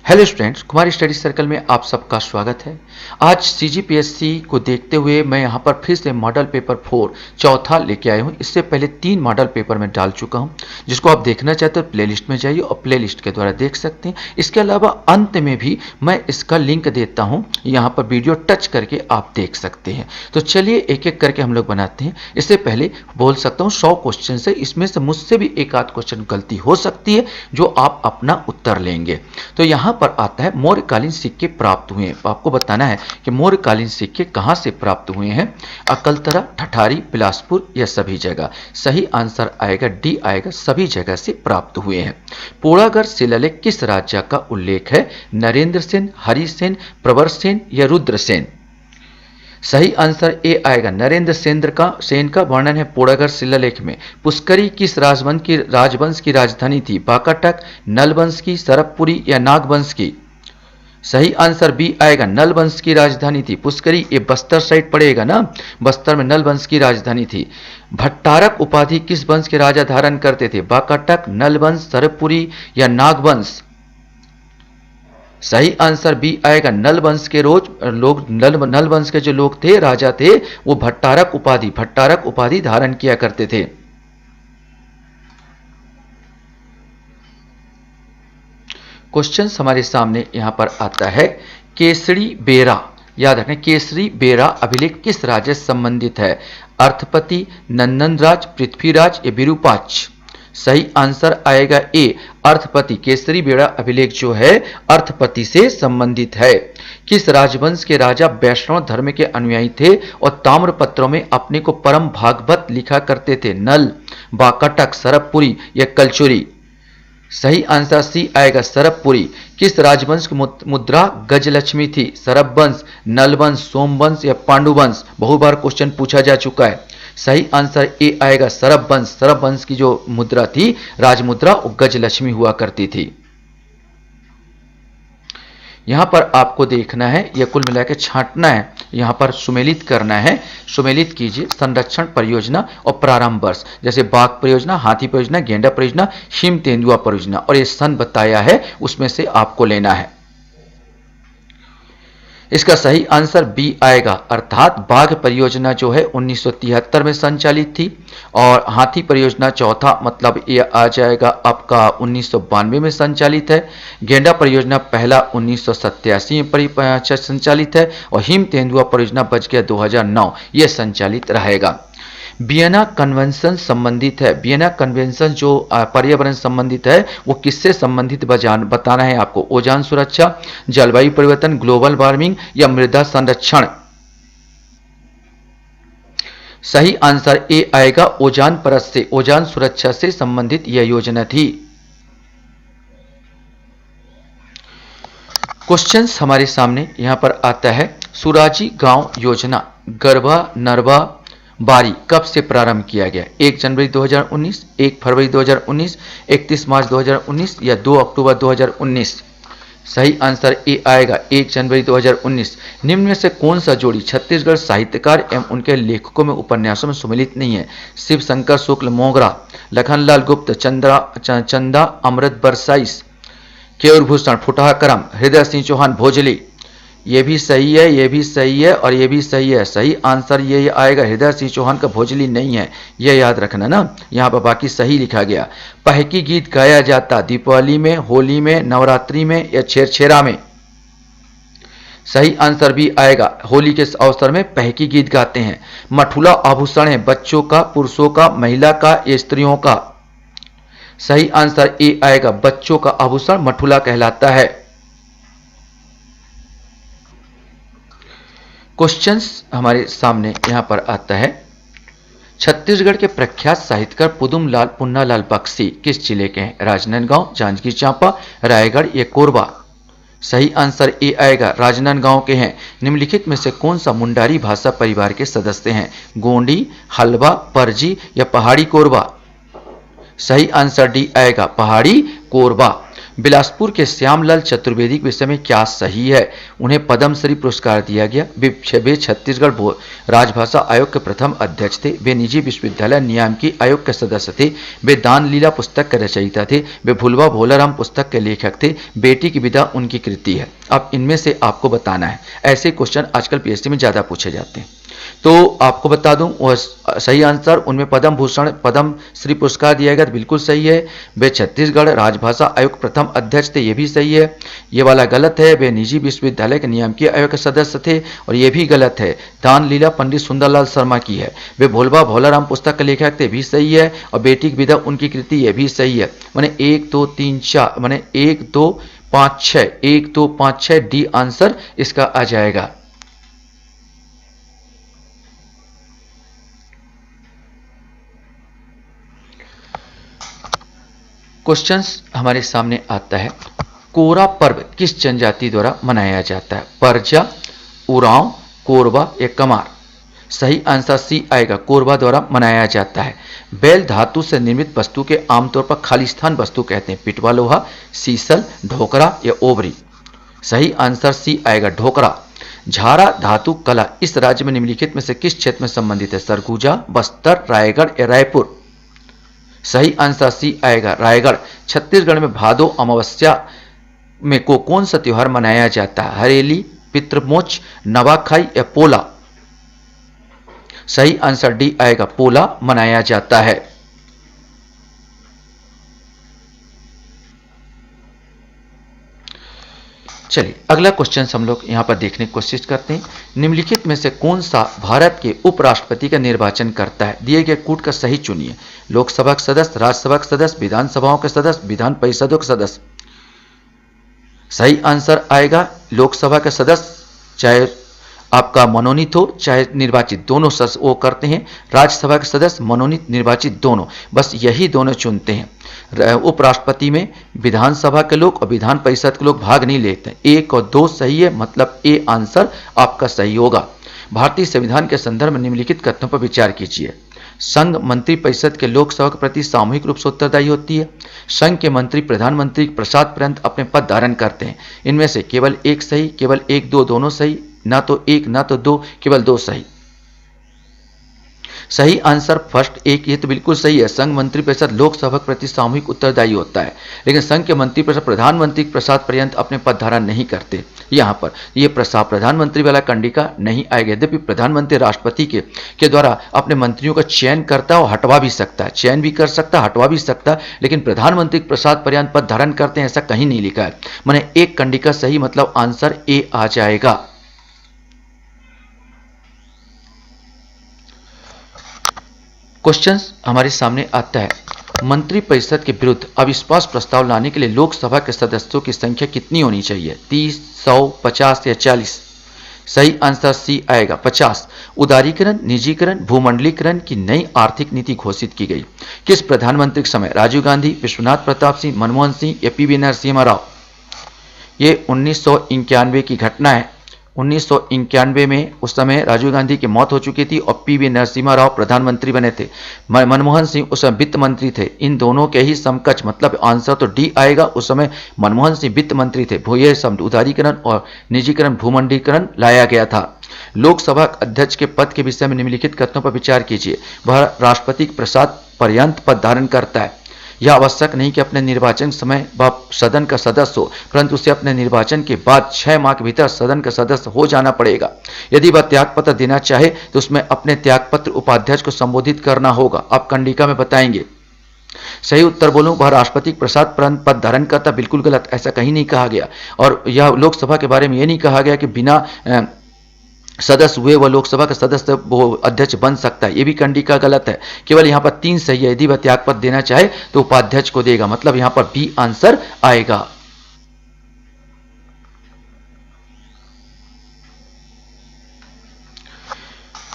Hello students, Kumar study circle में आप सबका स्वागत है। आज सीजीपीएससी को देखते हुए मैं यहाँ पर फिर से मॉडल पेपर 4 चौथा लेके आया हूँ। इससे पहले 3 मॉडल पेपर में डाल चुका हूँ। जिसको आप देखना चाहते हो प्लेलिस्ट में जाइए और प्लेलिस्ट के द्वारा देख सकते हैं। इसके अलावा अंत में भी मैं इसका लिंक देता हूँ, यहाँ पर वीडियो टच करके आप देख सकते हैं। तो चलिए एक एक करके हम लोग बनाते हैं। इससे पहले बोल सकता हूँ 100 क्वेश्चन से, इसमें से मुझसे भी एक आध क्वेश्चन गलती हो सकती है जो आप अपना उत्तर लेंगे। तो यहाँ पर आता है मौर्यकालीन सिक्के प्राप्त हुए हैं। आपको बताना है कि मौर्यकालीन सिक्के कहां से प्राप्त हुए हैं। अकलतरा, ठठारी, बिलासपुर या सभी जगह। सही आंसर आएगा डी आएगा, सभी जगह से प्राप्त हुए हैं। पोड़ागढ़ शिलालेख किस राजा का उल्लेख है। नरेंद्र सेन, हरिसेन, प्रवर सेन या रुद्रसेन। सही आंसर ए आएगा नरेंद्र सेन का वर्णन है पोड़ागढ़ शिलालेख में। पुष्करी किस राजवंश की राजधानी थी। बाकाटक, नलवंश की, सरपपुरी या नागवंश की। सही आंसर बी आएगा, नल वंश की राजधानी थी पुष्करी। ये बस्तर साइड पड़ेगा ना, बस्तर में नल वंश की राजधानी थी। भट्टारक उपाधि किस वंश के राजा धारण करते थे। बाकाटक, नलवंश, सरपपुरी या नागवंश। सही आंसर बी आएगा, नल वंश के नल वंश के जो लोग थे, राजा थे, वो भट्टारक उपाधि धारण किया करते थे। क्वेश्चन हमारे सामने यहां पर आता है केसरी बेरा। याद रखें, केसरी बेरा अभिलेख किस राज्य से संबंधित है। अर्थपति, नंदनराज, पृथ्वीराज या विरूपाक्ष। सही आंसर आएगा ए अर्थपति। केसरी बेड़ा अभिलेख जो है अर्थपति से संबंधित है। किस राजवंश के राजा वैष्णव धर्म के अनुयायी थे और ताम्रपत्रों में अपने को परम भागवत लिखा करते थे। नल, बाकाटक, सरपपुरी या कलचुरी। सही आंसर सी आएगा, सरपपुरी। किस राजवंश की मुद्रा गजलक्ष्मी थी। सरपवंश, नलवंश, सोमवंश या पांडुवंश। बहु बार क्वेश्चन पूछा जा चुका है। सही आंसर ए आएगा, सरपवंश। सरपवंश की जो मुद्रा थी, राजमुद्रा, वो गजलक्ष्मी हुआ करती थी। यहां पर आपको देखना है, यह कुल मिलाकर छांटना है, यहां पर सुमेलित करना है। सुमेलित कीजिए संरक्षण परियोजना और प्रारंभ वर्ष, जैसे बाघ परियोजना, हाथी परियोजना, गेंडा परियोजना, हिम तेंदुआ परियोजना, और ये सन बताया है, उसमें से आपको लेना है। इसका सही आंसर बी आएगा, अर्थात बाघ परियोजना जो है 1973 में संचालित थी और हाथी परियोजना चौथा, मतलब ये आ जाएगा आपका 1992 में संचालित है। गेंडा परियोजना पहला 1987 में संचालित है और हिम तेंदुआ परियोजना बच गया 2009, यह संचालित रहेगा। वियना कन्वेंशन संबंधित है। वियना कन्वेंशन जो पर्यावरण संबंधित है, वो किससे संबंधित बताना है आपको। ओजोन सुरक्षा, जलवायु परिवर्तन, ग्लोबल वार्मिंग या मृदा संरक्षण। सही आंसर ए आएगा, ओजोन परत से, ओजोन सुरक्षा से संबंधित यह योजना थी। क्वेश्चंस हमारे सामने यहां पर आता है, सुराजी गांव योजना गरबा, नरवा, बारी कब से प्रारंभ किया गया। 1 जनवरी 2019, 1 फरवरी 2019, 31 मार्च 2019 या 2 अक्टूबर 2019। सही आंसर ए आएगा, 1 जनवरी 2019। निम्न में से कौन सा जोड़ी छत्तीसगढ़ साहित्यकार एवं उनके लेखकों में उपन्यासों में सम्मिलित नहीं है। शिव शंकर शुक्ल मोगरा, लखनलाल गुप्त, चंदा अमृत बरसाइस, केयूर भूषण फुटहाकरम, हृदय सिंह चौहान भोजली। ये भी सही है, ये भी सही है और ये भी सही है। सही आंसर ये आएगा, हृदय सिंह चौहान का भोजली नहीं है, ये याद रखना ना। यहाँ पर बाकी सही लिखा गया। पहकी गीत गाया जाता दीपावली में, होली में, नवरात्रि में या छेरछेरा में। सही आंसर भी आएगा, होली के अवसर में पहकी गीत गाते हैं। मठुला आभूषण है बच्चों का, पुरुषों का, महिला का या स्त्रियों का। सही आंसर ए आएगा, बच्चों का आभूषण मठुला कहलाता है। क्वेश्चंस हमारे सामने यहां पर आता है, छत्तीसगढ़ के प्रख्यात साहित्यकार पुन्नालाल बख्शी किस जिले के हैं। राजनांदगांव, जांजगीर चांपा, रायगढ़ या कोरबा। सही आंसर ए आएगा, राजनांदगांव के हैं। निम्नलिखित में से कौन सा मुंडारी भाषा परिवार के सदस्य हैं। गोंडी, हलवा, परजी या पहाड़ी कोरबा। सही आंसर डी आएगा, पहाड़ी कोरबा। बिलासपुर के श्यामलाल चतुर्वेदी के विषय में क्या सही है? उन्हें पद्मश्री पुरस्कार दिया गया। वे छत्तीसगढ़ राजभाषा आयोग के प्रथम अध्यक्ष थे। वे निजी विश्वविद्यालय नियामकी आयोग के सदस्य थे। वे दान लीला पुस्तक के रचयिता थे। वे भुलवा भोलाराम पुस्तक के लेखक थे। बेटी की विदा उनकी कृति है। अब इनमें से आपको बताना है। ऐसे क्वेश्चन आजकल पीएससी में ज़्यादा पूछे जाते हैं। तो आपको बता दूं, वह सही आंसर, उनमें पद्म भूषण पद्म श्री पुरस्कार दिया गया, तो बिल्कुल सही है। वे छत्तीसगढ़ राजभाषा आयोग प्रथम अध्यक्ष थे, ये भी सही है। ये वाला गलत है। वे निजी विश्वविद्यालय के नियामकीय आयोग के सदस्य थे, और ये भी गलत है। दान लीला पंडित सुंदरलाल शर्मा की है। वे भोलबा भोलाराम पुस्तक के लेखक थे, भी सही है। और बेटी की विदा उनकी कृति, ये भी सही है। मैंने 1 2 3 4 मैंने 1 2 5 6 1 2 5 6 डी आंसर इसका आ जाएगा। क्वेश्चंस हमारे सामने आता है, कोरा पर्व किस जनजाति द्वारा मनाया जाता है? परजा, उरांव, कोरबा या कमार? सही आंसर सी आएगा, कोरबा द्वारा मनाया जाता है। बैल धातु से निर्मित वस्तु के आमतौर पर खालिस्तान वस्तु कहते हैं। पिटवा लोहा, सीसल, ढोकरा या ओबरी? सही आंसर सी आएगा, ढोकरा। झारा धातु कला इस राज्य में निम्नलिखित में से किस क्षेत्र में संबंधित है? सरगुजा, बस्तर, रायगढ़ या रायपुर? सही आंसर सी आएगा, रायगढ़। छत्तीसगढ़ में भादो अमावस्या में को कौन सा त्योहार मनाया जाता है? हरेली, पितृमोक्ष, नवाखाई या पोला? सही आंसर डी आएगा, पोला मनाया जाता है। चलिए अगला क्वेश्चन हम लोग यहां पर देखने की कोशिश करते हैं। निम्नलिखित में से कौन सा भारत के उपराष्ट्रपति का निर्वाचन करता है? दिए गए कूट का सही चुनिए। लोकसभा के सदस्य, राज्यसभा के सदस्य, विधानसभाओं के सदस्य, विधान परिषदों के सदस्य? सही आंसर आएगा लोकसभा के सदस्य, चाहे आपका मनोनीत हो चाहे निर्वाचित, दोनों वो करते हैं। राज्यसभा के सदस्य मनोनीत निर्वाचित दोनों, बस यही दोनों चुनते हैं। उपराष्ट्रपति में विधानसभा के लोग और विधान परिषद के लोग भाग नहीं लेते। 1 और 2 सही है, मतलब ए आंसर आपका सही होगा। भारतीय संविधान के संदर्भ में निम्नलिखित कथनों पर विचार कीजिए। संघ मंत्री परिषद के लोकसभा के प्रति सामूहिक रूप से उत्तरदायी होती है। संघ के मंत्री प्रधानमंत्री के प्रसाद पर्यंत अपने पद धारण करते हैं। इनमें से केवल एक सही, केवल 1 2 दोनों सही, ना तो 1 ना तो 2, केवल 2 सही। सही आंसर फर्स्ट 1, ये तो बिल्कुल सही है। संघ मंत्री परिषद लोकसभा के प्रति सामूहिक उत्तरदायी होता है, लेकिन संघ के मंत्री परिषद प्रधानमंत्री के प्रसाद पर्यंत अपने पद धारण नहीं करते। यहाँ पर ये प्रधानमंत्री वाला कंडिका नहीं आएगा। यद्यपि प्रधानमंत्री राष्ट्रपति के द्वारा अपने मंत्रियों का चयन करता है और हटवा भी सकता है, चयन भी कर सकता है, हटवा भी सकता है, लेकिन प्रधानमंत्री के प्रसाद पर्यंत पद धारण करते हैं ऐसा कहीं नहीं लिखा है। मैंने एक कंडिका सही, मतलब आंसर ए आ जाएगा। क्वेश्चंस हमारे सामने आता है, मंत्रिपरिषद के विरुद्ध अविश्वास प्रस्ताव लाने के लिए लोकसभा के सदस्यों की संख्या कितनी होनी चाहिए? 30, 100, 50 या 40? सही आंसर सी आएगा, 50। उदारीकरण, निजीकरण, भूमंडलीकरण की नई आर्थिक नीति घोषित की गई किस प्रधानमंत्री के समय? राजीव गांधी, विश्वनाथ प्रताप सिंह, मनमोहन सिंह या पीवी नरसिम्हा राव? ये 1991 की घटना है। 1991 में उस समय राजीव गांधी की मौत हो चुकी थी और पीवी नरसिम्हा राव प्रधानमंत्री बने थे। मनमोहन सिंह उस समय वित्त मंत्री थे। इन दोनों के ही समकक्ष, मतलब आंसर तो डी आएगा। उस समय मनमोहन सिंह वित्त मंत्री थे। ये शब्द उदारीकरण और निजीकरण, भूमंडलीकरण लाया गया था। लोकसभा अध्यक्ष के पद के विषय में निम्नलिखित कथनों पर विचार कीजिए। वह राष्ट्रपति के प्रसाद पर्यंत पद धारण करता है। यह आवश्यक नहीं कि अपने निर्वाचन समय वह सदन का सदस्य हो, परंतु उसे अपने निर्वाचन के बाद 6 माह के भीतर सदन का सदस्य हो जाना पड़ेगा। यदि वह त्यागपत्र देना चाहे तो उसमें अपने त्यागपत्र उपाध्यक्ष को संबोधित करना होगा। आप कंडिका में बताएंगे। सही उत्तर बोलूं, वह राष्ट्रपति प्रसाद पर्यंत पद धारण करता, बिल्कुल गलत, ऐसा कहीं नहीं कहा गया। और यह लोकसभा के बारे में यह नहीं कहा गया कि बिना सदस्य हुए वह लोकसभा का सदस्य वो अध्यक्ष बन सकता है, ये भी कंडिका गलत है। केवल यहां पर 3 सही है। यदि वह त्यागपत्र देना चाहे तो उपाध्यक्ष को देगा, मतलब यहां पर बी आंसर आएगा।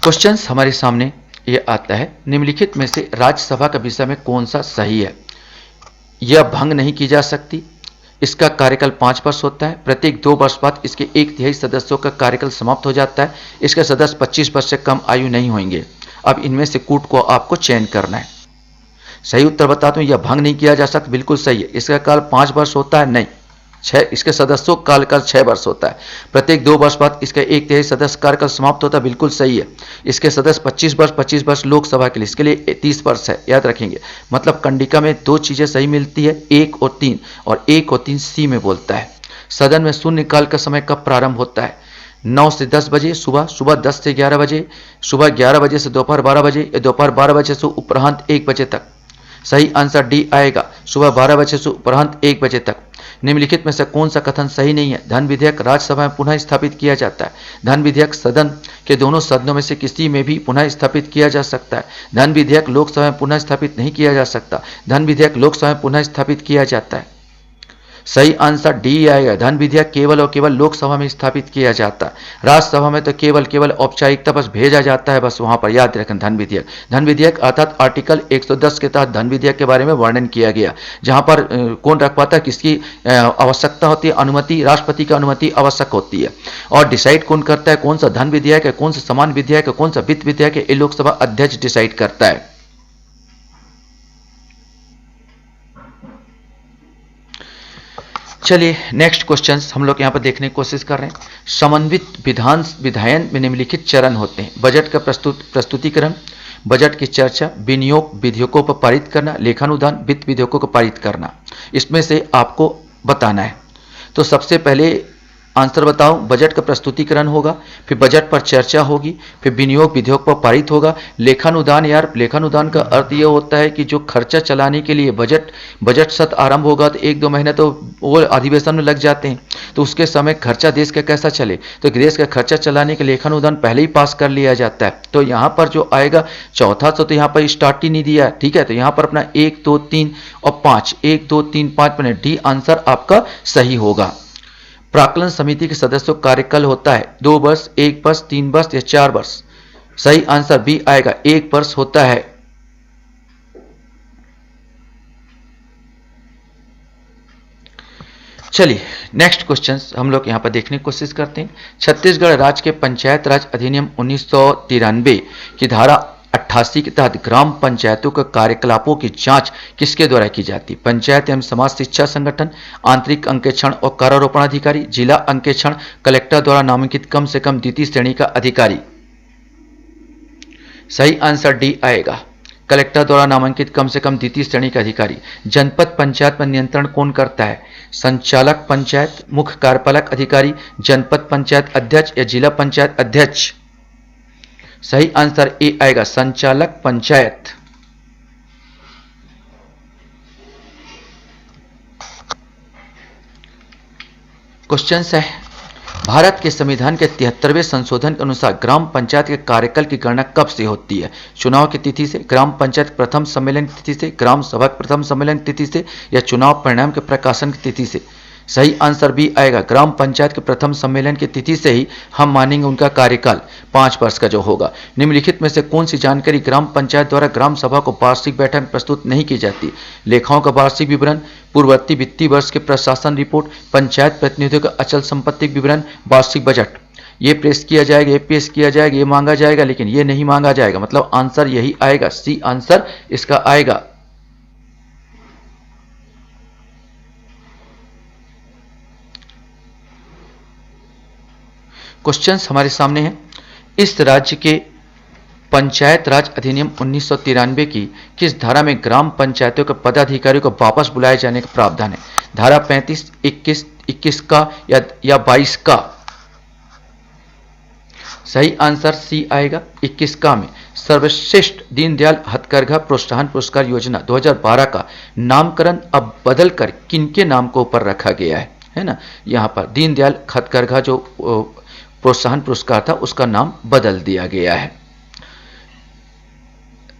क्वेश्चंस हमारे सामने ये आता है, निम्नलिखित में से राज्यसभा का विषय में कौन सा सही है? यह भंग नहीं की जा सकती। इसका कार्यकाल 5 वर्ष होता है। प्रत्येक 2 वर्ष बाद इसके 1/3 सदस्यों का कार्यकाल समाप्त हो जाता है। इसके सदस्य 25 वर्ष से कम आयु नहीं होंगे। अब इनमें से कूट को आपको चयन करना है। सही उत्तर बताता हूं, यह भंग नहीं किया जा सकता, बिल्कुल सही है। इसका काल 5 वर्ष होता है, नहीं, 6, इसके सदस्यों काल का 6 वर्ष होता है। प्रत्येक 2 वर्ष बाद इसका 1/3 सदस्य कार्यकाल समाप्त होता है, बिल्कुल सही है। इसके सदस्य 25 वर्ष लोकसभा के लिए, इसके लिए 30 वर्ष है, याद रखेंगे। मतलब कंडिका में 2 चीजें सही मिलती है, 1 और 3, और 1 और 3 सी में बोलता है। सदन में शून्यकाल का समय कब प्रारंभ होता है? 9 से 10 बजे सुबह, सुबह 10 से 11 बजे, सुबह 11 बजे से दोपहर 12 बजे, या दोपहर 12 बजे से उपरांत 1 बजे तक। सही आंसर डी आएगा, सुबह 12 बजे से उपरांत 1 बजे तक। निम्नलिखित में से कौन सा कथन सही नहीं है? धन विधेयक राज्यसभा में पुनः स्थापित किया जाता है। धन विधेयक सदन के दोनों सदनों में से किसी में भी पुनः स्थापित किया जा सकता है। धन विधेयक लोकसभा में पुनः स्थापित नहीं किया जा सकता। धन विधेयक लोकसभा में पुनः स्थापित किया जाता है। सही आंसर डी आएगा, धन विधेयक केवल और केवल लोकसभा में स्थापित किया जाता है। राज्यसभा में तो केवल औपचारिकता बस भेजा जाता है, बस वहां पर याद रखें। धन विधेयक अर्थात आर्टिकल 110 के तहत धन विधेयक के बारे में वर्णन किया गया, जहां पर कौन रख पाता है, किसकी आवश्यकता होती है, अनुमति, राष्ट्रपति की अनुमति आवश्यक होती है। और डिसाइड कौन करता है, कौन सा धन विधेयक है, कौन सा समान विधेयक है, कौन सा वित्त विधेयक है, ये लोकसभा अध्यक्ष डिसाइड करता है। चलिए नेक्स्ट क्वेश्चन हम लोग यहां पर देखने की कोशिश कर रहे हैं। समन्वित विधायन में निम्नलिखित चरण होते हैं: बजट का प्रस्तुतिकरण, बजट की चर्चा, विनियोग विधेयकों पर पारित करना, लेखानुदान, वित्त विधेयकों को पारित करना। इसमें से आपको बताना है। तो सबसे पहले आंसर बताओ, बजट का प्रस्तुतिकरण होगा, फिर बजट पर चर्चा होगी, फिर विनियोग विधेयक पर पारित होगा। लेखानुदान, यार लेखानुदान का अर्थ यह होता है कि जो खर्चा चलाने के लिए बजट सत्र आरंभ होगा तो 1-2 महीने तो वो अधिवेशन में लग जाते हैं, तो उसके समय खर्चा देश का कैसा चले, तो देश का खर्चा चलाने के लेखानुदान पहले ही पास कर लिया जाता है। तो यहाँ पर जो आएगा चौथा, तो यहाँ पर स्टार्ट ही नहीं दिया, ठीक है। तो यहाँ पर अपना 1, 2, 3 और 5, 1, 2, 3, 5 में डी आंसर आपका सही होगा। प्राक्कलन समिति के सदस्यों का कार्यकाल होता है 2 वर्ष, 1 वर्ष, 3 वर्ष या 4 वर्ष। सही आंसर बी आएगा, 1 वर्ष होता है। चलिए नेक्स्ट क्वेश्चन हम लोग यहां पर देखने की कोशिश करते हैं। छत्तीसगढ़ राज्य के पंचायत राज अधिनियम 1993 की धारा 88 के तहत ग्राम पंचायतों के कार्यकलापों की जांच किसके द्वारा की जाती है? पंचायत एवं समाज शिक्षा संगठन, आंतरिक अंकेक्षण और करारोपण अधिकारी, जिला अंकेक्षण, कलेक्टर द्वारा नामांकित कम से कम द्वितीय श्रेणी का अधिकारी। सही आंसर डी आएगा, कलेक्टर द्वारा नामांकित कम से कम द्वितीय श्रेणी का अधिकारी। जनपद पंचायत पर नियंत्रण कौन करता है? संचालक पंचायत, मुख्य कार्यपालक अधिकारी, जनपद पंचायत अध्यक्ष या जिला पंचायत अध्यक्ष। सही आंसर ए आएगा, संचालक पंचायत। क्वेश्चन है, भारत के संविधान के 73वें संशोधन के अनुसार ग्राम पंचायत के कार्यकाल की गणना कब से होती है? चुनाव की तिथि से, ग्राम पंचायत प्रथम सम्मेलन की तिथि से, ग्राम सभा के प्रथम सम्मेलन की तिथि से, या चुनाव परिणाम के प्रकाशन की तिथि से? सही आंसर बी आएगा, ग्राम पंचायत के प्रथम सम्मेलन की तिथि से ही हम मानेंगे उनका कार्यकाल 5 वर्ष का जो होगा। निम्नलिखित में से कौन सी जानकारी ग्राम पंचायत द्वारा ग्राम सभा को वार्षिक बैठक में प्रस्तुत नहीं की जाती? लेखाओं का वार्षिक विवरण, पूर्ववर्ती वित्तीय वर्ष के प्रशासन रिपोर्ट, पंचायत प्रतिनिधियों का अचल संपत्ति विवरण, वार्षिक बजट। ये पेश किया जाएगा, ये पेश किया जाएगा, ये मांगा जाएगा, लेकिन ये नहीं मांगा जाएगा। मतलब आंसर यही आएगा, सी आंसर इसका आएगा। क्वेश्चंस हमारे सामने हैं। इस राज्य के पंचायत राज अधिनियम 1993 की किस धारा में ग्राम पंचायतों के पदाधिकारियों को वापस बुलाए जाने का प्रावधान है? धारा 35, 21 का या 22 का? सही आंसर सी आएगा, 21 का में। सर्वश्रेष्ठ दीनदयाल हथकरघा प्रोत्साहन पुरस्कार योजना 2012 का नामकरण अब बदलकर किनके नाम को ऊपर रखा गया है ना? यहाँ पर दीनदयाल हथकरघा जो प्रोत्साहन पुरस्कार था उसका नाम बदल दिया गया है।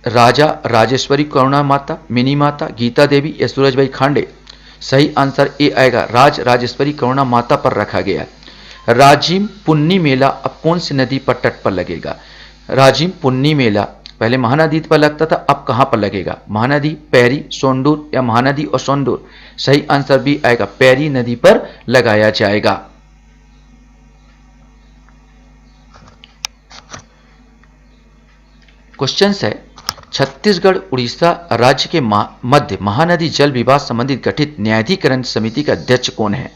राजा राजेश्वरी करुणा माता, मिनी माता, गीता देवी या सूरजबाई खांडे? सही आंसर ए आएगा, राज राजेश्वरी करुणा माता पर रखा गया है। राजिम पुन्नी मेला अब कौन सी नदी पर तट पर लगेगा? राजिम पुन्नी मेला पहले महानदी पर लगता था, अब कहां पर लगेगा? महानदी, पैरी, सोंडूर या महानदी और सोंडूर? सही आंसर भी आएगा, पैरी नदी पर लगाया जाएगा। क्वेश्चन है, छत्तीसगढ़ उड़ीसा राज्य के मध्य महानदी जल विवाद संबंधित गठित न्यायाधिकरण समिति का अध्यक्ष कौन है?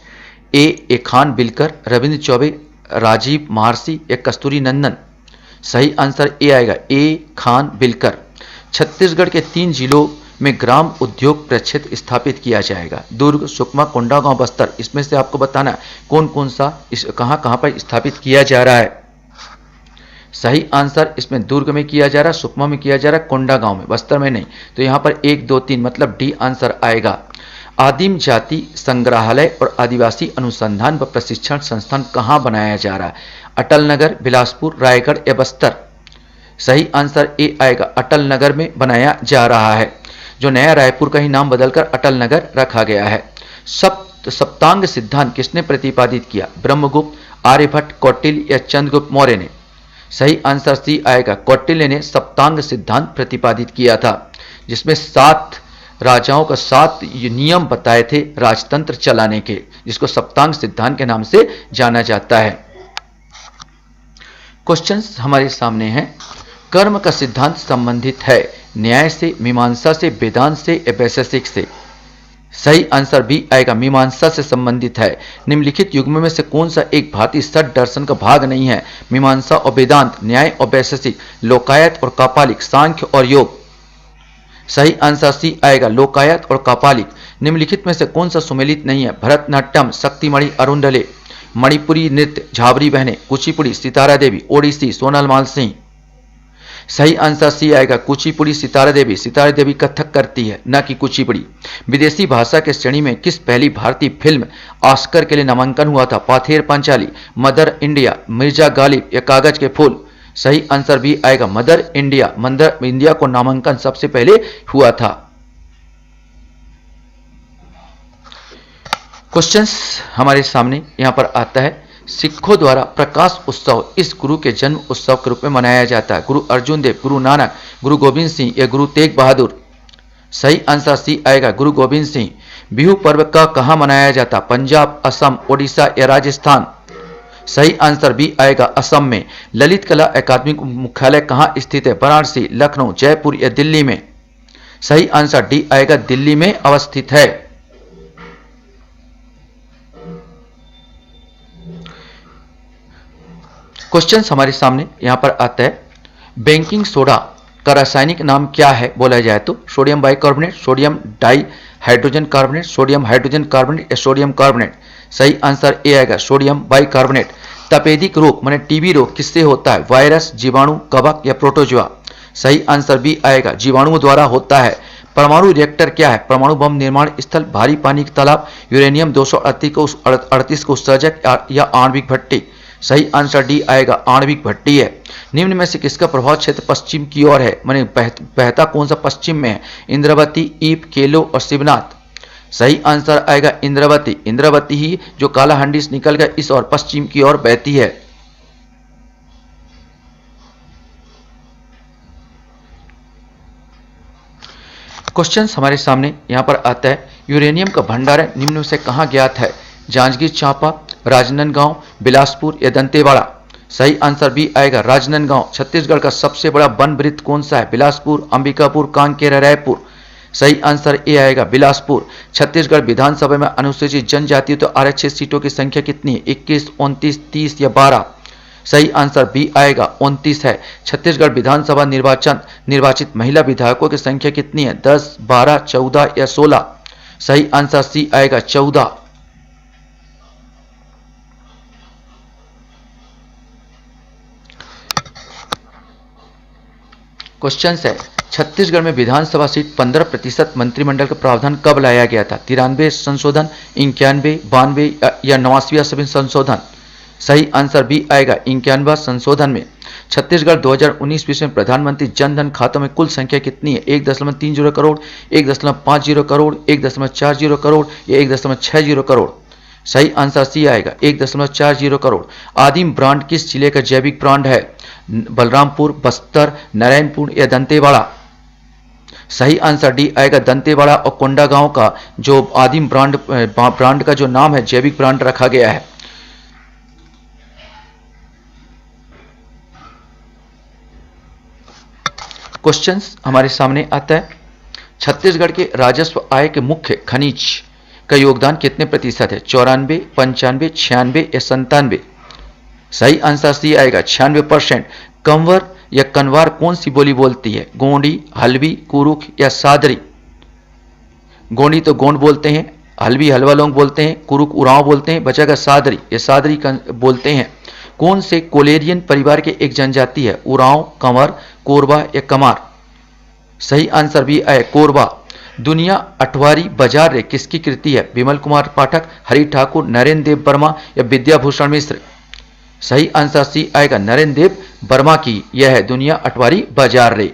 ए खानविलकर, रविंद्र चौबे, राजीव महर्षि या कस्तूरी नंदन? सही आंसर ए आएगा, ए खानविलकर। छत्तीसगढ़ के 3 जिलों में ग्राम उद्योग प्रक्षेत्र स्थापित किया जाएगा, दुर्ग, सुकमा, कोंडागांव, बस्तर। इसमें से आपको बताना कौन कौन सा कहां पर स्थापित किया जा रहा है। सही आंसर इसमें दुर्ग में किया जा रहा है, सुकमा में किया जा रहा है, कोंडागांव में, बस्तर में नहीं। तो यहां पर 1, 2, 3 मतलब डी आंसर आएगा। आदिम जाति संग्रहालय और आदिवासी अनुसंधान व प्रशिक्षण संस्थान कहां बनाया जा रहा है? अटल नगर, बिलासपुर, रायगढ़ या बस्तर? सही आंसर ए आएगा, अटल नगर में बनाया जा रहा है, जो नया रायपुर का ही नाम बदलकर अटल नगर रखा गया है। सप्तांग सिद्धांत किसने प्रतिपादित किया? ब्रह्मगुप्त, आर्यभट्ट, कौटिल्य या चंद्रगुप्त मौर्य ने? सही आंसर सी आएगा, कौटिल्य ने सप्तांग सिद्धांत प्रतिपादित किया था, जिसमें 7 राजाओं का 7 नियम बताए थे राजतंत्र चलाने के, जिसको सप्तांग सिद्धांत के नाम से जाना जाता है। क्वेश्चंस हमारे सामने हैं। कर्म का सिद्धांत संबंधित है न्याय से, मीमांसा से, वेदांत से या वैशेषिक से? सही आंसर बी आएगा, मीमांसा से संबंधित है। निम्नलिखित युग्म में से कौन सा एक भारतीय षट दर्शन का भाग नहीं है? मीमांसा और वेदांत, न्याय और वैशेषिक, लोकायत और कापालिक, सांख्य और योग? सही आंसर सी आएगा, लोकायत और कापालिक। निम्नलिखित में से कौन सा सुमेलित नहीं है? भरतनाट्यम, शक्तिमणि, अरुंडले, मणिपुरी नृत्य, झाबरी बहने, कुचिपुड़ी, सितारा देवी, ओडिसी, सोनल मान सिंह? सही आंसर सी आएगा, कुचिपुड़ी, सितारा देवी। सितारा देवी कथक करती है, न कि कुचिपुड़ी। विदेशी भाषा के श्रेणी में किस पहली भारतीय फिल्म ऑस्कर के लिए नामांकन हुआ था? पाथेर पंचाली, मदर इंडिया, मिर्जा गालिब या कागज के फूल? सही आंसर भी आएगा, मदर इंडिया। मदर इंडिया को नामांकन सबसे पहले हुआ था। क्वेश्चंस हमारे सामने यहां पर आता है। सिखों द्वारा प्रकाश उत्सव इस गुरु के जन्म उत्सव के रूप में मनाया जाता है? गुरु अर्जुन देव, गुरु नानक, गुरु गोविंद सिंह या गुरु तेग बहादुर? सही आंसर सी आएगा, गुरु गोविंद सिंह। बिहू पर्व का कहां मनाया जाता? पंजाब, असम, ओडिशा या राजस्थान? सही आंसर बी आएगा, असम में। ललित कला अकादमी मुख्यालय कहां स्थित है? वाराणसी, लखनऊ, जयपुर या दिल्ली में? सही आंसर डी आएगा, दिल्ली में अवस्थित है। क्वेश्चन हमारे सामने यहां पर आता है। बेकिंग सोडा का रासायनिक नाम क्या है बोला जाए तो? Sodium bicarbonate, sodium di hydrogen carbonate, sodium hydrogen carbonate या सोडियम कार्बोनेट? सही आंसर ए आएगा, सोडियम बाइकार्बोनेट। तपेदिक रोग माने टीबी रोग किससे होता है? वायरस, जीवाणु, कवक या प्रोटोजोआ? सही आंसर बी आएगा, जीवाणुओं द्वारा होता है। परमाणु रिएक्टर क्या है? परमाणु बम निर्माण स्थल, भारी पानी का तालाब, यूरेनियम 238 को उत्सर्जक या आणविक भट्टी? सही आंसर डी आएगा, आणविक भट्टी है। निम्न में से किसका प्रभाव क्षेत्र पश्चिम की ओर है? माने बहता कौन सा पश्चिम में है? इंद्रावती, ईप, केलो और शिवनाथ? सही आंसर आएगा, इंद्रावती। इंद्रावती ही जो कालाहांडी से निकल कर इस और पश्चिम की ओर बहती है। क्वेश्चन हमारे सामने यहां पर आता है। यूरेनियम का भंडारण निम्न में से कहां ज्ञात है? जांजगीर चांपा, राजनांदगांव, बिलासपुर या दंतेवाड़ा? सही आंसर बी आएगा, राजनांदगांव। छत्तीसगढ़ का सबसे बड़ा वन वृत्त कौन सा है? बिलासपुर, अंबिकापुर, कांकेर, रायपुर? सही आंसर ए आएगा, बिलासपुर। छत्तीसगढ़ विधानसभा में अनुसूचित जनजातियों तो आरक्षित सीटों की संख्या कितनी है? 21, 29, 30 या 12? सही आंसर बी आएगा, 29 है। छत्तीसगढ़ विधानसभा निर्वाचित महिला विधायकों की संख्या कितनी है? 10, 12, 14 या 16? सही आंसर सी आएगा, 14। क्वेश्चन है, छत्तीसगढ़ में विधानसभा सीट 15% मंत्रिमंडल का प्रावधान कब लाया गया था? 93 संशोधन, 91, 92 या 89वां संशोधन? सही आंसर बी आएगा, 91वां संशोधन में। छत्तीसगढ़ 2019-20 में प्रधानमंत्री जन धन खातों में कुल संख्या कितनी है? 1.30 करोड़, 1.50 करोड़, 1.40 करोड़ या 1.60 करोड़? सही आंसर सी आएगा, 1.40 करोड़। आदिम ब्रांड किस जिले का जैविक ब्रांड है? बलरामपुर, बस्तर, नारायणपुर या दंतेवाड़ा? सही आंसर डी आएगा, दंतेवाड़ा और कोंडागांव का जो आदिम ब्रांड का जो नाम है जैविक ब्रांड रखा गया है। क्वेश्चंस हमारे सामने आता है, छत्तीसगढ़ के राजस्व आय के मुख्य खनिज का योगदान कितने प्रतिशत है? 94, 95, 96 या 97? सही आंसर सी आएगा 96%। कंवर या कनवार कौन सी बोली बोलती है? गोंडी, हल्बी, कुरुख या सादरी? गोंडी तो गोंड बोलते हैं, हल्बी हलवा लोग बोलते हैं, कुरुक उरांव बोलते हैं, बचेगा सादरी, ये सादरी बोलते हैं। कौन से कोलेरियन परिवार के एक जनजाति है? उरांव, कंवर, कोरबा या कमार? सही आंसर भी है कोरबा। दुनिया अठवारी बाजार रे किसकी कृति है? विमल कुमार पाठक, हरि ठाकुर, नरेंद्र देव वर्मा या विद्याभूषण मिश्र? सही आंसर सी आएगा नरेंद्र देव वर्मा की, यह है दुनिया अठवारी बाजार रे।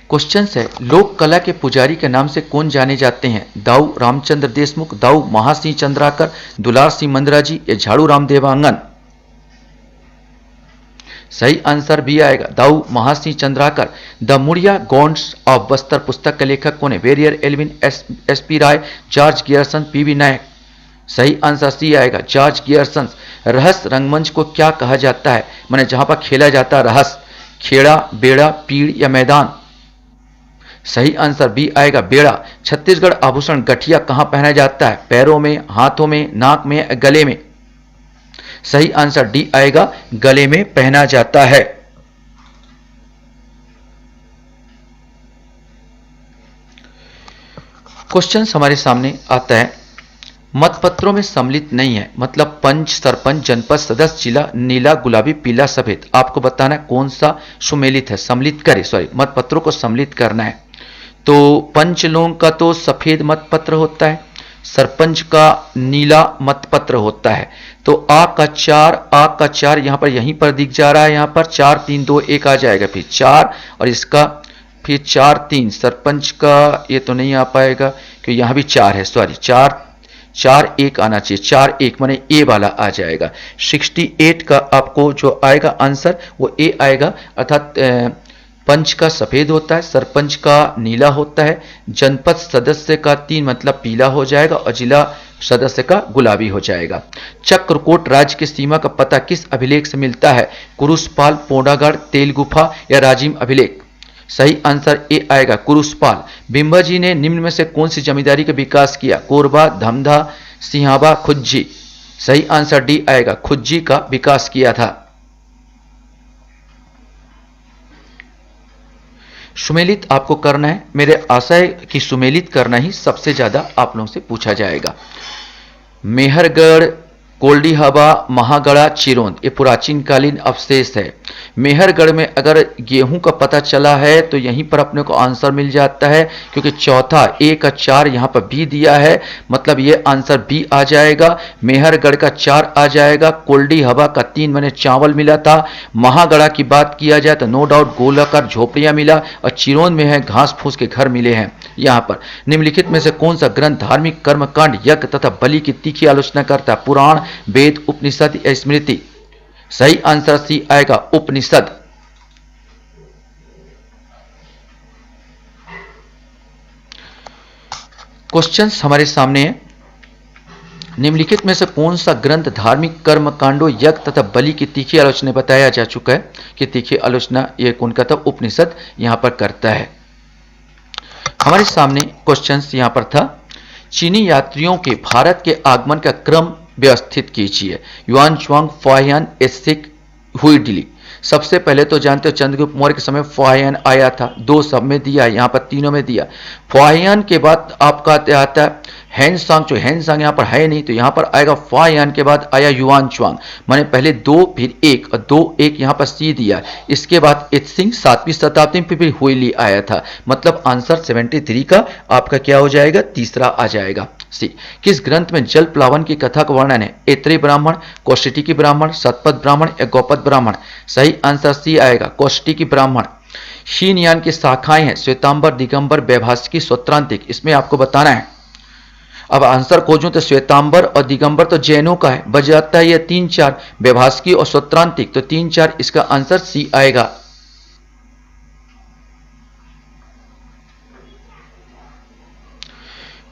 क्वेश्चन है, लोक कला के पुजारी के नाम से कौन जाने जाते हैं? दाऊ रामचंद्र देशमुख, दाऊ महासिंह चंद्राकर, दुलार सिंह मंदराजी या झाड़ू राम देवांगन? सही आंसर भी आएगा दाऊ महासिंह चंद्राकर। द मुड़िया गॉन्ड्स ऑफ बस्तर पुस्तक के लेखक कौन है? Verrier Elwin, S P Rai, George Grierson, PV Nayak? सही आंसर सी आएगा जॉर्ज गियर्सन। रहस्य रंगमंच को क्या कहा जाता है? माने जहां पर खेला जाता है रहस्य, खेड़ा, बेड़ा, पीड़ या मैदान? सही आंसर बी आएगा बेड़ा। छत्तीसगढ़ आभूषण गठिया कहां पहना जाता है? पैरों में, हाथों में, नाक में, गले में? सही आंसर डी आएगा गले में पहना जाता है। क्वेश्चन हमारे सामने आता है, मतपत्रों में सम्मिलित नहीं है, मतलब पंच, सरपंच, जनपद सदस्य, जिला, नीला, गुलाबी, पीला, सफेद। आपको बताना है कौन सा सुमेलित है, सम्मिलित करे, सॉरी मतपत्रों को सम्मिलित करना है। तो पंच लोग का तो सफेद मतपत्र होता है, सरपंच का नीला मतपत्र होता है। तो आ का चार यहां पर यहीं पर दिख जा रहा है, यहां पर 4 3 2 1 आ जाएगा, फिर 4 और इसका फिर 4 3। सरपंच का ये तो नहीं आ पाएगा क्योंकि यहां भी 4 है, सॉरी 4 4 1 आना चाहिए, 4 1 माने ए वाला आ जाएगा। 68 का आपको जो आएगा आंसर वो ए आएगा, अर्थात पंच का सफेद होता है, सरपंच का नीला होता है, जनपद सदस्य का 3 मतलब पीला हो जाएगा और जिला सदस्य का गुलाबी हो जाएगा। चक्रकोट राज्य की सीमा का पता किस अभिलेख से मिलता है? कुरुसपाल, पोडागढ़, तेलगुफा या राजिम अभिलेख? सही आंसर ए आएगा कुरुसपाल। बिंबाजी ने निम्न में से कौन सी जमींदारी का विकास किया? कोरबा, धमधा, सिंहाबा, खुज्जी? सही आंसर डी आएगा खुज्जी का विकास किया था। सुमेलित आपको करना है, मेरे आशा है कि सुमेलित करना ही सबसे ज्यादा आप लोगों से पूछा जाएगा। मेहरगढ़, कोल्डीहबा, महागढ़ा, चिरोंद ये प्राचीन कालीन अवशेष है। मेहरगढ़ में अगर गेहूं का पता चला है तो यहीं पर अपने को आंसर मिल जाता है, क्योंकि चौथा ए का 4 यहां पर बी दिया है, मतलब ये आंसर बी आ जाएगा। मेहरगढ़ का 4 आ जाएगा। कोल्डीहबा का 3 मैंने चावल मिला था। महागढ़ा की बात किया जाए तो नो डाउट गोलाकार झोपड़ियां मिला, और चिरोंद में है घास फूस के घर मिले हैं। यहां पर निम्नलिखित में से कौन सा ग्रंथ धार्मिक कर्मकांड, यज्ञ तथा बलि की तीखी आलोचना करता है? पुराण, वेद, उपनिषद या स्मृति? सही आंसर सी आएगा उपनिषद। क्वेश्चंस हमारे सामने है, निम्नलिखित में से कौन सा ग्रंथ धार्मिक कर्म कांडों, यज्ञ तथा बलि की तीखी आलोचना बताया जा चुका है कि तीखी आलोचना ये कौन का था? उपनिषद यहां पर करता है। हमारे सामने क्वेश्चंस यहां पर था, चीनी यात्रियों के भारत के आगमन का क्रम व्यवस्थित कीजिए। Yuan Chwang, Fahien, एसिक, हुईडिली? सबसे पहले तो जानते हो चंद्रगुप्त मौर्य के समय फाहियान आया था, 2 सब में दिया, यहां पर तीनों में दिया। फाहियान के बाद आपका आता है हैंसांग, जो हैंसांग यहां पर है नहीं, तो यहां पर आएगा फाहियान के बाद आया युआन च्वांग, माने पहले 2 फिर 1 और 2 1 यहां पर सी दिया। इसके बाद इत्सिंग 7वीं शताब्दी में फिर हुईली आया था, मतलब आंसर 73 का आपका क्या हो जाएगा? तीसरा आ जाएगा सी। किस ग्रंथ में जल प्लावन की कथा का वर्णन है? ऐत्रेय ब्राह्मण, कौशिकी ब्राह्मण, शतपथ ब्राह्मण या गौपद ब्राह्मण? सही आंसर सी आएगा कौशिकी ब्राह्मण। हीनयान की शाखाएं हैं श्वेतांबर, दिगंबर, वैभाषिकी, सौत्रांतिक। इसमें आपको बताना है। अब आंसर खोजूं तो श्वेतांबर और दिगंबर तो जैनों का है, बच जाता है ये 3 4, वैभाषिकी और सौत्रांतिक, तो 3 4 इसका आंसर सी आएगा।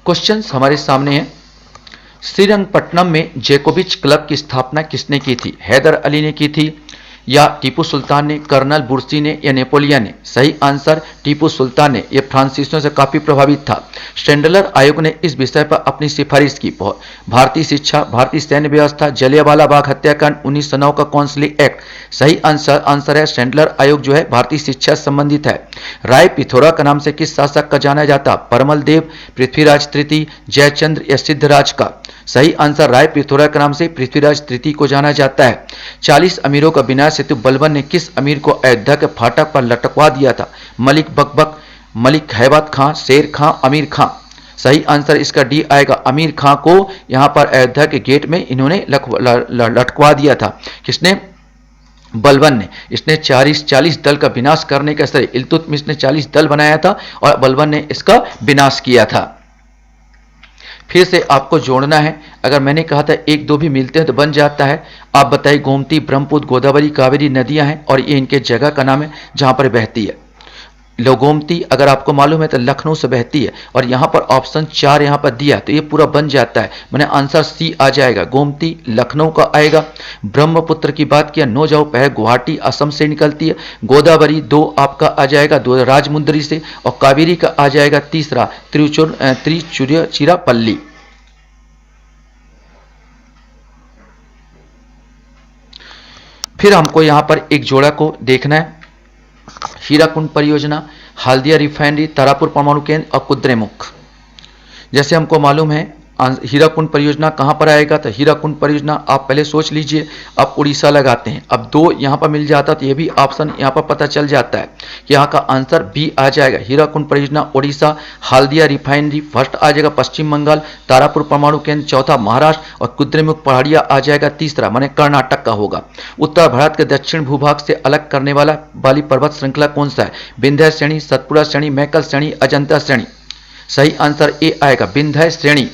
क्वेश्चंस हमारे सामने है, श्रीरंगपट्टनम में जैकोबिच क्लब की स्थापना किसने की थी? हैदर अली ने की थी, या टीपू सुल्तान ने, कर्नल बुर्सी ने, या नेपोलियन ने? सही आंसर टीपू सुल्तान ने। यह फ्रांसीसियों से काफी प्रभावित था। स्टैंडलर आयोग ने इस विषय पर अपनी सिफारिश की। भारतीय शिक्षा, भारतीय सैन्य व्यवस्था, जलियांवाला बाग हत्याकांड, 1909 का कौंसिलिंग एक्ट। सही आंसर है स्टैंडलर आयोग जो है भारतीय शिक्षा से संबंधित है। राय पिथौरा का नाम से किस शासक का जाना जाता? परमल देव, पृथ्वीराज तृतीय, जयचंद्र या सिद्धराज का? सही आंसर राय पिथौरा के नाम से पृथ्वीराज तृतीय को जाना जाता है। 40 अमीरों का विनाश हेतु बलबन ने किस अमीर को अयोध्या के फाटक पर लटकवा दिया था? मलिक बकबक, मलिक हैबत खां, शेर खां, अमीर खां? सही आंसर इसका डी आएगा। अमीर खां को यहां पर अयोध्या के गेट में इन्होंने लटकवा दिया था। किसने? बलबन ने। इसने 40 दल का विनाश करने का श्रेय इल्तुतमिश ने 40 दल बनाया था और बलबन ने इसका विनाश किया था। फिर से आपको जोड़ना है। अगर मैंने कहा था एक दो भी मिलते हैं तो बन जाता है। आप बताइए, गोमती, ब्रह्मपुत्र, गोदावरी, कावेरी नदियां हैं और ये इनके जगह का नाम है जहां पर बहती है। गोमती अगर आपको मालूम है तो लखनऊ से बहती है और यहां पर ऑप्शन 4 यहां पर दिया तो ये पूरा बन जाता है। मैंने आंसर सी आ जाएगा। गोमती लखनऊ का आएगा। ब्रह्मपुत्र की बात किया, नो जाओ पहले गुवाहाटी असम से निकलती है। गोदावरी 2 आपका आ जाएगा, 2 राजमुंदरी से। और कावेरी का आ जाएगा तीसरा त्रिचुरापल्ली। फिर हमको यहां पर एक जोड़ा को देखना है। हीराकुंड परियोजना, हल्दिया रिफाइनरी, तारापुर परमाणु केंद्र और कुद्रेमुख। जैसे हमको मालूम है हीराकुंड परियोजना कहां पर आएगा, तो हीराकुंड परियोजना आप पहले सोच लीजिए। अब उड़ीसा लगाते हैं। अब 2 यहां पर मिल जाता तो ये भी ऑप्शन यहां पर पता चल जाता है कि यहां का आंसर बी आ जाएगा। हीराकुंड परियोजना उड़ीसा, हल्दिया रिफाइनरी फर्स्ट आ जाएगा पश्चिम बंगाल, तारापुर परमाणु केंद्र चौथा महाराष्ट्र और कुद्रेमुख पहाड़िया आ जाएगा तीसरा, माने कर्नाटक का होगा। उत्तर भारत के दक्षिण भूभाग से अलग करने वाली पर्वत श्रृंखला कौन सा है? विंध्य श्रेणी, सतपुड़ा श्रेणी, मैकल श्रेणी, अजंता श्रेणी? सही आंसर ए आएगा, विंध्य श्रेणी।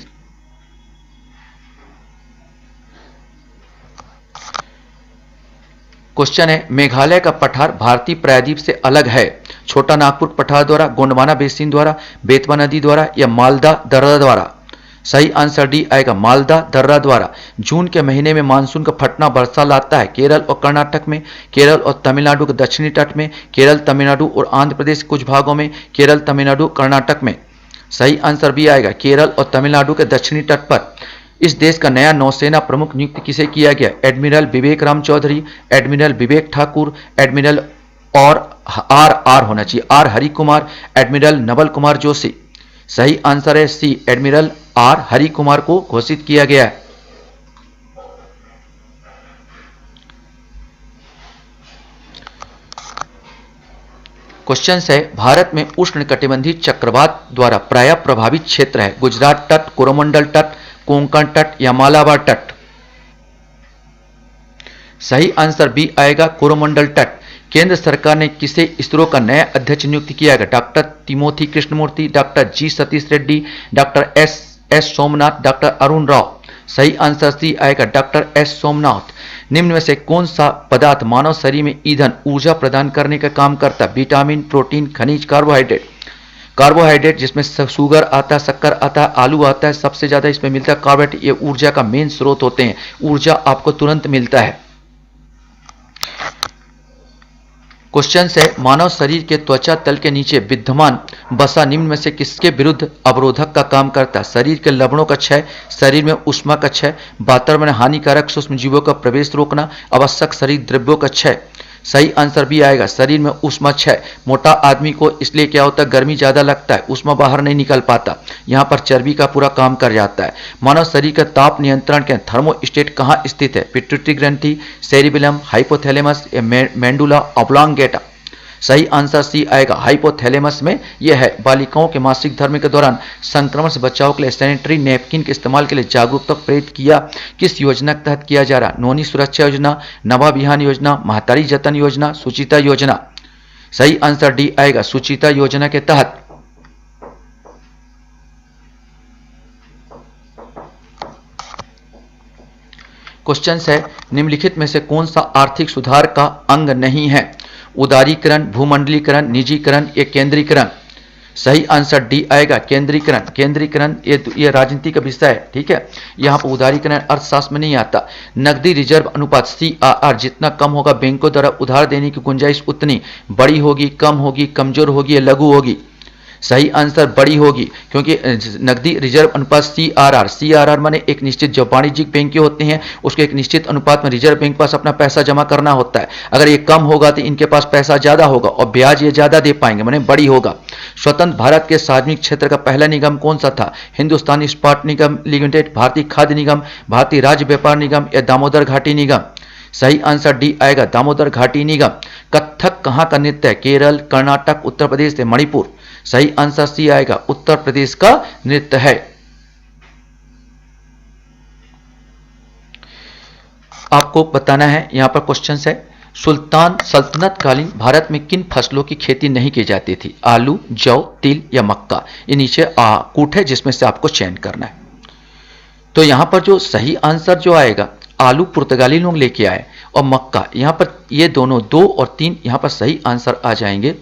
क्वेश्चन है, मेघालय का पठार भारतीय प्रायद्वीप से अलग है। छोटा नागपुर पठार द्वारा, गोंडवाना बेसिन द्वारा, बेतवा नदी द्वारा या मालदा दर्रा द्वारा? सही आंसर डी आएगा, मालदा दर्रा द्वारा। जून के महीने में मानसून का फटना वर्षा लाता है केरल और कर्नाटक में, केरल और तमिलनाडु के दक्षिणी तट में, केरल तमिलनाडु और आंध्र प्रदेश के कुछ भागों में, केरल तमिलनाडु कर्नाटक में? सही आंसर बी आएगा, केरल और तमिलनाडु के दक्षिणी तट पर। इस देश का नया नौसेना प्रमुख नियुक्त किसे किया गया? एडमिरल विवेक राम चौधरी, एडमिरल विवेक ठाकुर, एडमिरल और आर होना चाहिए, आर हरि कुमार, एडमिरल नवल कुमार जोशी? सही आंसर है सी, एडमिरल आर हरि कुमार को घोषित किया गया है। क्वेश्चन है, भारत में उष्णकटिबंधीय चक्रवात द्वारा प्रायः प्रभावित क्षेत्र है। गुजरात तट, कोरोमंडल तट, कोंकण तट या मालाबार तट? सही आंसर बी आएगा, कोरोमंडल तट। केंद्र सरकार ने किसे इसरो का नया अध्यक्ष नियुक्त किया है? Doctor Timothy Krishnamurthy, doctor G Satish Reddy, doctor S Somanath, doctor Arun Rao? सही आंसर सी आएगा, डॉक्टर एस सोमनाथ। निम्न में से कौन सा पदार्थ मानव शरीर में ईंधन ऊर्जा प्रदान करने का काम करता है? विटामिन, प्रोटीन, खनिज, कार्बोहाइड्रेट? कार्बोहाइड्रेट जिसमें शुगर आता है, शक्कर आता है, आलू आता है, सबसे ज्यादा इसमें मिलता है कार्बोहाइड्रेट। ये ऊर्जा का मेन स्रोत होते हैं, ऊर्जा आपको तुरंत मिलता है। क्वेश्चन है, मानव शरीर के त्वचा तल के नीचे विद्यमान वसा निम्न में से किसके विरुद्ध अवरोधक का काम करता है? शरीर के लवणों का क्षय, शरीर में ऊष्मा का क्षय, वातावरण में हानिकारक सूक्ष्म जीवों का प्रवेश रोकना, आवश्यक शरीर द्रव्यों का क्षय? सही आंसर भी आएगा, शरीर में ऊष्मा क्षय। मोटा आदमी को इसलिए क्या होता है, गर्मी ज्यादा लगता है, ऊष्मा बाहर नहीं निकल पाता, यहां पर चर्बी का पूरा काम कर जाता है। मानव शरीर का ताप नियंत्रण के थर्मोस्टेट कहां स्थित है? पिट्यूटरी ग्रंथि, सेरिबेलम, हाइपोथैलेमस या मेंडुला ऑब्लांगेटा? सही आंसर सी आएगा, हाइपोथैलेमस में यह है। बालिकाओं के मासिक धर्म के दौरान संक्रमण से बचाव के लिए सैनिटरी नैपकिन के इस्तेमाल के लिए जागरूकता प्रेरित किया किस योजना के तहत किया जा रहा? नौनी सुरक्षा योजना, नवा बिहान योजना, महतारी जतन योजना, सुचिता योजना? सही आंसर डी आएगा, सुचिता योजना के तहत। क्वेश्चन है, निम्नलिखित में से कौन सा आर्थिक सुधार का अंग नहीं है? उदारीकरण, भूमंडलीकरण, निजीकरण या केंद्रीकरण? सही आंसर डी आएगा, केंद्रीकरण। केंद्रीकरण ये राजनीति का विषय है, ठीक है। यहां पर उदारीकरण अर्थशास्त्र में नहीं आता। नकदी रिजर्व अनुपात CRR जितना कम होगा बैंकों द्वारा उधार देने की गुंजाइश उतनी बड़ी होगी, कम होगी, कमजोर होगी या लघु होगी। सही आंसर बड़ी होगी, क्योंकि नकदी रिजर्व अनुपात CRR माने एक निश्चित, जो वाणिज्यिक बैंक होते हैं उसके एक निश्चित अनुपात में रिजर्व बैंक पास अपना पैसा जमा करना होता है। अगर ये कम होगा तो इनके पास पैसा ज्यादा होगा और ब्याज ये ज्यादा दे पाएंगे, माने बड़ी होगा। स्वतंत्र भारत के सार्वजनिक क्षेत्र का पहला निगम कौन सा था? हिंदुस्तानी इस्पात निगम लिमिटेड, भारतीय खाद्य निगम, भारतीय राज्य व्यापार निगम या दामोदर घाटी निगम। सही आंसर डी आएगा, दामोदर घाटी निगम। कथक कहां का नृत्य है? केरल, कर्नाटक, उत्तर प्रदेश या मणिपुर। सही आंसर सी आएगा, उत्तर प्रदेश का नृत्य है। आपको बताना है, यहां पर क्वेश्चन है, सुल्तान सल्तनत कालीन भारत में किन फसलों की खेती नहीं की जाती थी? आलू, जौ, तिल या मक्का। ये नीचे कूट है जिसमें से आपको चयन करना है। तो यहां पर जो सही आंसर जो आएगा, आलू पुर्तगाली लोग लेके आए और मक्का, यहां पर ये दोनों 2 और 3 यहां पर सही आंसर आ जाएंगे।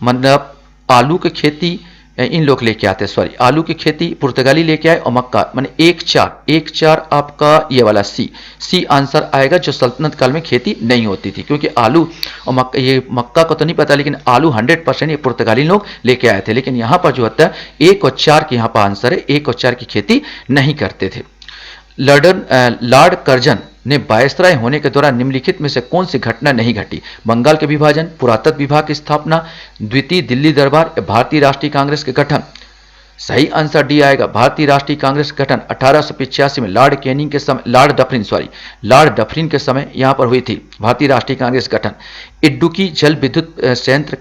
मतलब आलू की खेती इन लोग लेके आते, सॉरी, आलू की खेती पुर्तगाली लेके आए और मक्का माने 1-4 आपका ये वाला सी आंसर आएगा, जो सल्तनत काल में खेती नहीं होती थी। क्योंकि आलू और मक्का, ये मक्का को तो नहीं पता, लेकिन आलू 100% ये पुर्तगाली लोग लेके आए थे। लेकिन यहां पर जो होता है 1 और 4 की यहां पर आंसर है, 1 और 4 की खेती नहीं करते थे। लॉर्ड कर्जन ने वायसराय होने के दौरान निम्नलिखित में से कौन सी घटना नहीं घटी? बंगाल के विभाजन, पुरातत्व विभाग की स्थापना, द्वितीय दिल्ली दरबार या भारतीय राष्ट्रीय कांग्रेस के गठन। सही आंसर डी आएगा, भारतीय राष्ट्रीय कांग्रेस गठन 1885 में लॉर्ड कैनिंग के समय, लॉर्ड डफरिन के समय यहां पर हुई थी भारतीय राष्ट्रीय कांग्रेस गठन। इडुक्की जल विद्युत संयंत्र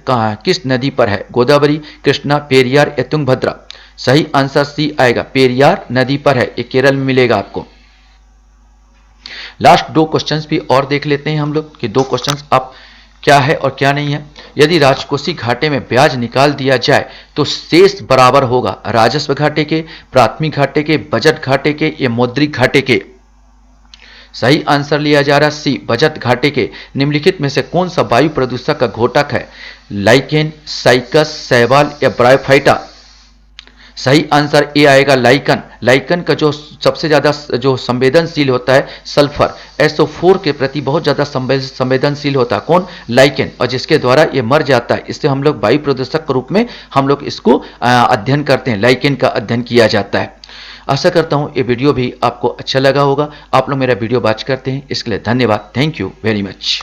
किस नदी पर है? गोदावरी, कृष्णा, पेरियार या तुंगभद्रा। सही आंसर सी आएगा, पेरियार नदी पर है, ये केरल में मिलेगा आपको। लास्ट 2 क्वेश्चंस भी और देख लेते हैं हम लोग कि 2 क्वेश्चंस आप क्या है और क्या नहीं है। यदि राजकोषीय घाटे में ब्याज निकाल दिया जाए तो शेष बराबर होगा राजस्व घाटे के, प्राथमिक घाटे के, बजट घाटे के या मौद्रिक घाटे के। सही आंसर लिया जा रहा सी, बजट घाटे के। निम्नलिखित में से कौन सा वायु प्रदूषक का घोटक है? लाइकेन, साइकस, शैवाल या ब्रायोफाइटा। सही आंसर ए आएगा, लाइकन। लाइकन का जो सबसे ज्यादा जो संवेदनशील होता है सल्फर, SO4 के प्रति बहुत ज्यादा संवेदनशील होता है। कौन? लाइकन। और जिसके द्वारा ये मर जाता है, इससे हम लोग वायु प्रदूषक के रूप में हम लोग इसको अध्ययन करते हैं, लाइकन का अध्ययन किया जाता है। आशा करता हूं ये वीडियो भी आपको अच्छा लगा होगा। आप लोग मेरा वीडियो वॉच करते हैं, इसके लिए धन्यवाद। Thank you very much.